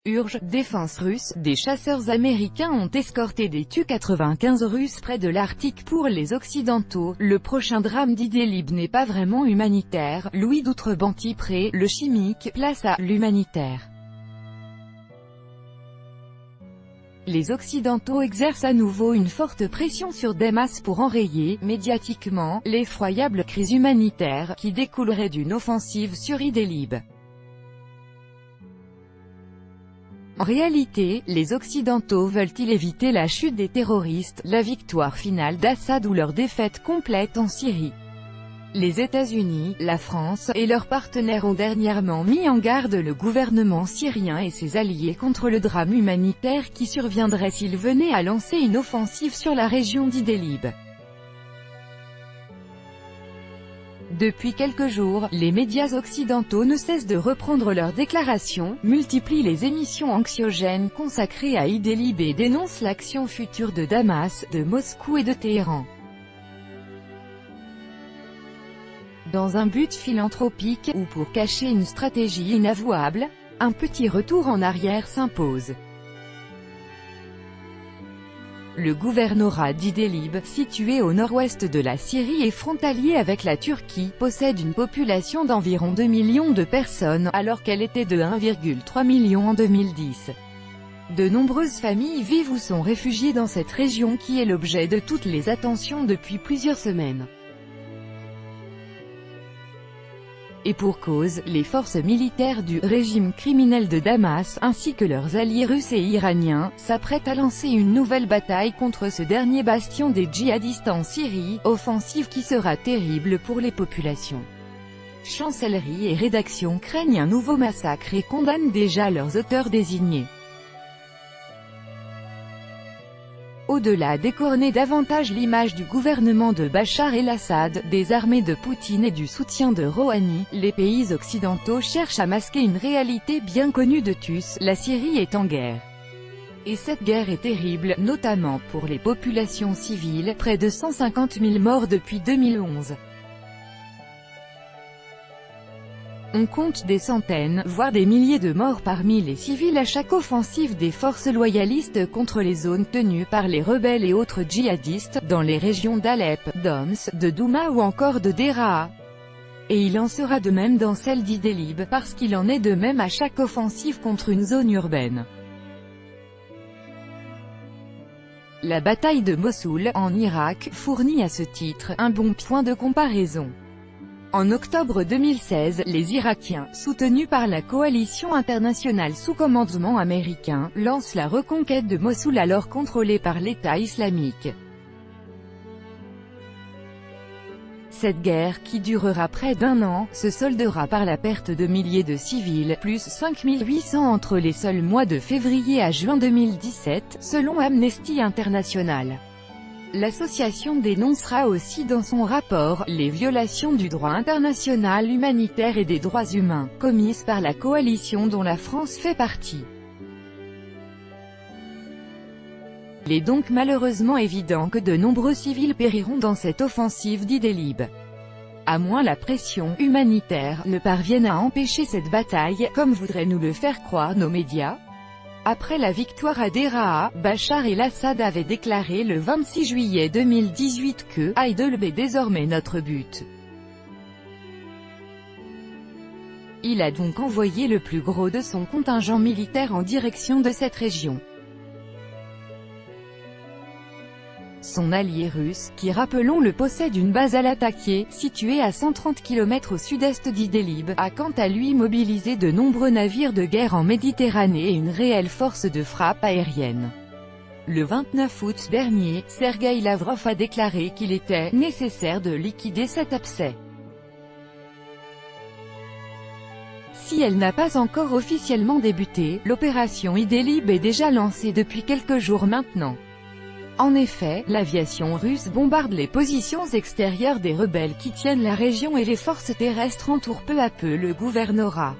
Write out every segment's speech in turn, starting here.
Urge, défense russe, des chasseurs américains ont escorté des Tu-95 russes près de l'Arctique pour les Occidentaux. Le prochain drame d'Idlib n'est pas vraiment humanitaire. Louis d'Outrebanti-Pré, le chimique, place à l'humanitaire. Les Occidentaux exercent à nouveau une forte pression sur Damas pour enrayer, médiatiquement, l'effroyable crise humanitaire qui découlerait d'une offensive sur Idlib. En réalité, les Occidentaux veulent-ils éviter la chute des terroristes, la victoire finale d'Assad ou leur défaite complète en Syrie? Les États-Unis, la France, et leurs partenaires ont dernièrement mis en garde le gouvernement syrien et ses alliés contre le drame humanitaire qui surviendrait s'ils venaient à lancer une offensive sur la région d'Idlib. Depuis quelques jours, les médias occidentaux ne cessent de reprendre leurs déclarations, multiplient les émissions anxiogènes consacrées à Idlib et dénoncent l'action future de Damas, de Moscou et de Téhéran. Dans un but philanthropique, ou pour cacher une stratégie inavouable, un petit retour en arrière s'impose. Le gouvernorat d'Idlib, situé au nord-ouest de la Syrie et frontalier avec la Turquie, possède une population d'environ 2 millions de personnes, alors qu'elle était de 1,3 million en 2010. De nombreuses familles vivent ou sont réfugiées dans cette région qui est l'objet de toutes les attentions depuis plusieurs semaines. Et pour cause, les forces militaires du régime criminel de Damas, ainsi que leurs alliés russes et iraniens, s'apprêtent à lancer une nouvelle bataille contre ce dernier bastion des djihadistes en Syrie, offensive qui sera terrible pour les populations. Chancellerie et rédaction craignent un nouveau massacre et condamnent déjà leurs auteurs désignés. Au-delà d'écorner davantage l'image du gouvernement de Bachar el-Assad, des armées de Poutine et du soutien de Rouhani, les pays occidentaux cherchent à masquer une réalité bien connue de tous: la Syrie est en guerre. Et cette guerre est terrible, notamment pour les populations civiles, près de 150 000 morts depuis 2011. On compte des centaines, voire des milliers de morts parmi les civils à chaque offensive des forces loyalistes contre les zones tenues par les rebelles et autres djihadistes, dans les régions d'Alep, d'Homs, de Douma ou encore de Deraa. Et il en sera de même dans celle d'Idlib, parce qu'il en est de même à chaque offensive contre une zone urbaine. La bataille de Mossoul, en Irak, fournit à ce titre un bon point de comparaison. En octobre 2016, les Irakiens, soutenus par la coalition internationale sous commandement américain, lancent la reconquête de Mossoul alors contrôlée par l'État islamique. Cette guerre, qui durera près d'un an, se soldera par la perte de milliers de civils, plus 5800 entre les seuls mois de février à juin 2017, selon Amnesty International. L'association dénoncera aussi dans son rapport les violations du droit international humanitaire et des droits humains, commises par la coalition dont la France fait partie. Il est donc malheureusement évident que de nombreux civils périront dans cette offensive d'Idlib. À moins la pression humanitaire ne parvienne à empêcher cette bataille, comme voudraient nous le faire croire nos médias. Après la victoire à Deraa, Bachar el-Assad avait déclaré le 26 juillet 2018 que « Idlib est désormais notre but ». Il a donc envoyé le plus gros de son contingent militaire en direction de cette région. Son allié russe, qui rappelons-le possède une base à l'attaquer, située à 130 km au sud-est d'Idlib, a quant à lui mobilisé de nombreux navires de guerre en Méditerranée et une réelle force de frappe aérienne. Le 29 août dernier, Sergueï Lavrov a déclaré qu'il était « nécessaire de liquider cet abcès ». Si elle n'a pas encore officiellement débuté, l'opération Idlib est déjà lancée depuis quelques jours maintenant. En effet, l'aviation russe bombarde les positions extérieures des rebelles qui tiennent la région et les forces terrestres entourent peu à peu le gouvernorat.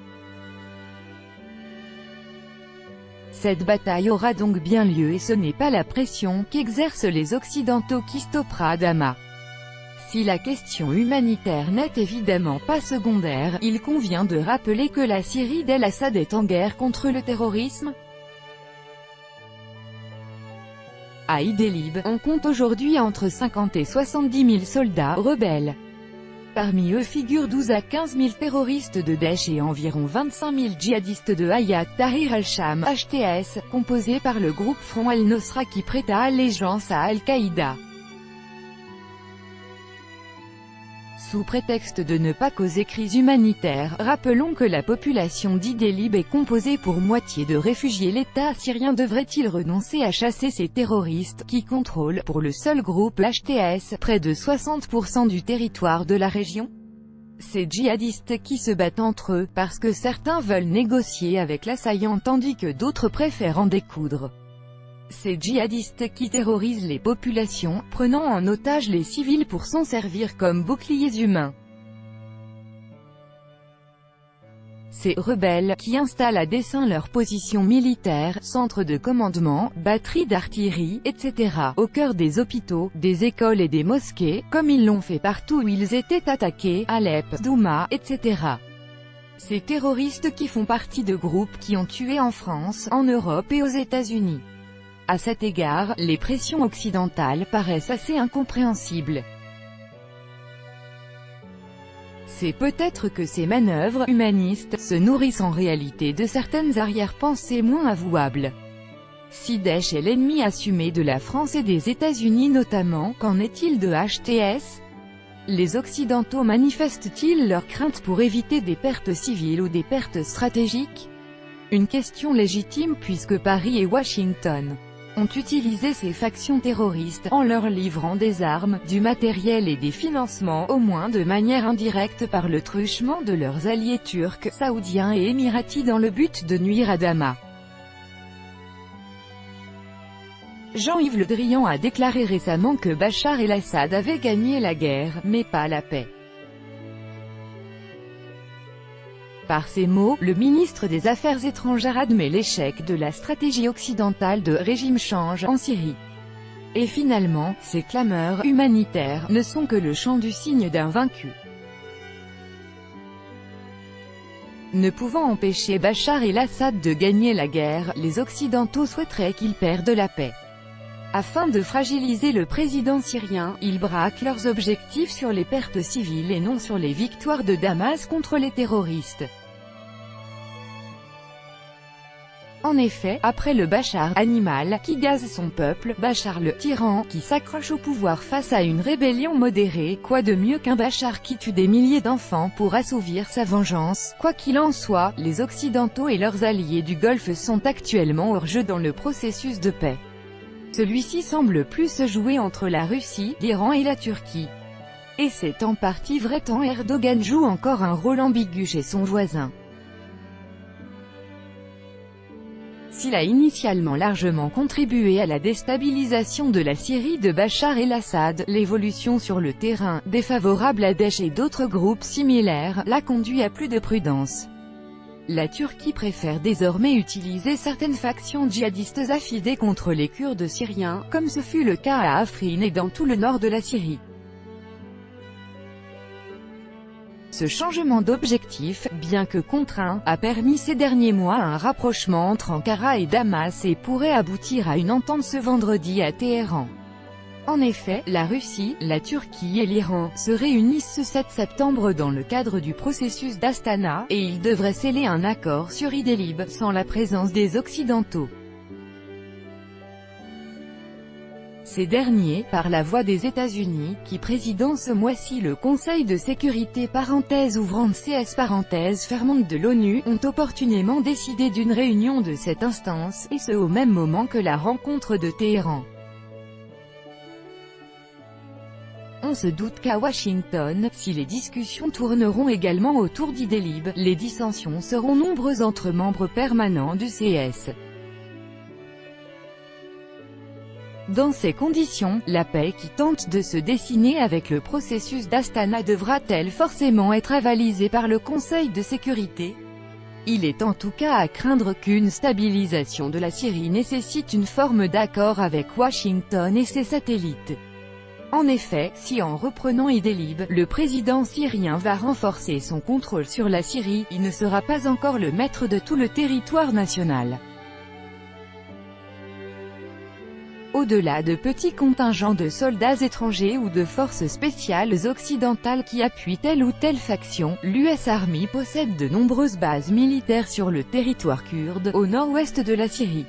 Cette bataille aura donc bien lieu et ce n'est pas la pression qu'exercent les Occidentaux qui stoppera Damas. Si la question humanitaire n'est évidemment pas secondaire, il convient de rappeler que la Syrie d'El-Assad est en guerre contre le terrorisme. À Idlib, on compte aujourd'hui entre 50 et 70 000 soldats rebelles. Parmi eux figurent 12 à 15 000 terroristes de Daesh et environ 25 000 djihadistes de Hayat Tahrir al-Sham (HTS), composé par le groupe Front al-Nosra qui prêta allégeance à Al-Qaïda. Sous prétexte de ne pas causer crise humanitaire, rappelons que la population d'Idlib est composée pour moitié de réfugiés. L'État syrien devrait-il renoncer à chasser ces terroristes, qui contrôlent, pour le seul groupe HTS, près de 60% du territoire de la région? Ces djihadistes qui se battent entre eux, parce que certains veulent négocier avec l'assaillant tandis que d'autres préfèrent en découdre. Ces djihadistes qui terrorisent les populations, prenant en otage les civils pour s'en servir comme boucliers humains. Ces rebelles, qui installent à dessein leurs positions militaires, centres de commandement, batteries d'artillerie, etc., au cœur des hôpitaux, des écoles et des mosquées, comme ils l'ont fait partout où ils étaient attaqués, Alep, Douma, etc. Ces terroristes qui font partie de groupes qui ont tué en France, en Europe et aux États-Unis. À cet égard, les pressions occidentales paraissent assez incompréhensibles. C'est peut-être que ces manœuvres humanistes se nourrissent en réalité de certaines arrière-pensées moins avouables. Si Daesh est l'ennemi assumé de la France et des États-Unis notamment, qu'en est-il de HTS? Les Occidentaux manifestent-ils leurs craintes pour éviter des pertes civiles ou des pertes stratégiques? Une question légitime puisque Paris et Washington ont utilisé ces factions terroristes, en leur livrant des armes, du matériel et des financements, au moins de manière indirecte par le truchement de leurs alliés turcs, saoudiens et émiratis dans le but de nuire à Damas. Jean-Yves Le Drian a déclaré récemment que Bachar el-Assad avait gagné la guerre, mais pas la paix. Par ces mots, le ministre des Affaires étrangères admet l'échec de la stratégie occidentale de « régime change » en Syrie. Et finalement, ces clameurs humanitaires ne sont que le chant du cygne d'un vaincu. Ne pouvant empêcher Bachar el-Assad de gagner la guerre, les Occidentaux souhaiteraient qu'il perde la paix. Afin de fragiliser le président syrien, ils braquent leurs objectifs sur les pertes civiles et non sur les victoires de Damas contre les terroristes. En effet, après le Bachar animal, qui gaze son peuple, Bachar le tyran, qui s'accroche au pouvoir face à une rébellion modérée, quoi de mieux qu'un Bachar qui tue des milliers d'enfants pour assouvir sa vengeance? Quoi qu'il en soit, les Occidentaux et leurs alliés du Golfe sont actuellement hors jeu dans le processus de paix. Celui-ci semble plus se jouer entre la Russie, l'Iran et la Turquie. Et c'est en partie vrai tant Erdogan joue encore un rôle ambigu chez son voisin. S'il a initialement largement contribué à la déstabilisation de la Syrie de Bachar el-Assad, l'évolution sur le terrain, défavorable à Daesh et d'autres groupes similaires, l'a conduit à plus de prudence. La Turquie préfère désormais utiliser certaines factions djihadistes affidées contre les Kurdes syriens, comme ce fut le cas à Afrin et dans tout le nord de la Syrie. Ce changement d'objectif, bien que contraint, a permis ces derniers mois un rapprochement entre Ankara et Damas et pourrait aboutir à une entente ce vendredi à Téhéran. En effet, la Russie, la Turquie et l'Iran se réunissent ce 7 septembre dans le cadre du processus d'Astana, et ils devraient sceller un accord sur Idlib, sans la présence des Occidentaux. Ces derniers, par la voix des États-Unis, qui président ce mois-ci le Conseil de sécurité ouvrant CS fermante de l'ONU, ont opportunément décidé d'une réunion de cette instance, et ce au même moment que la rencontre de Téhéran. On se doute qu'à Washington, si les discussions tourneront également autour d'Idlib, les dissensions seront nombreuses entre membres permanents du CS. Dans ces conditions, la paix qui tente de se dessiner avec le processus d'Astana devra-t-elle forcément être avalisée par le Conseil de sécurité? Il est en tout cas à craindre qu'une stabilisation de la Syrie nécessite une forme d'accord avec Washington et ses satellites. En effet, si en reprenant Idlib, le président syrien va renforcer son contrôle sur la Syrie, il ne sera pas encore le maître de tout le territoire national. Au-delà de petits contingents de soldats étrangers ou de forces spéciales occidentales qui appuient telle ou telle faction, l'US Army possède de nombreuses bases militaires sur le territoire kurde, au nord-ouest de la Syrie.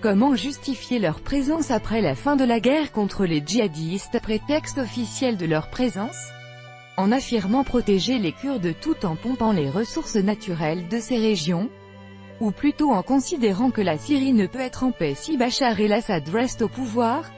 Comment justifier leur présence après la fin de la guerre contre les djihadistes, prétexte officiel de leur présence? En affirmant protéger les Kurdes tout en pompant les ressources naturelles de ces régions? Ou plutôt en considérant que la Syrie ne peut être en paix si Bachar el-Assad reste au pouvoir?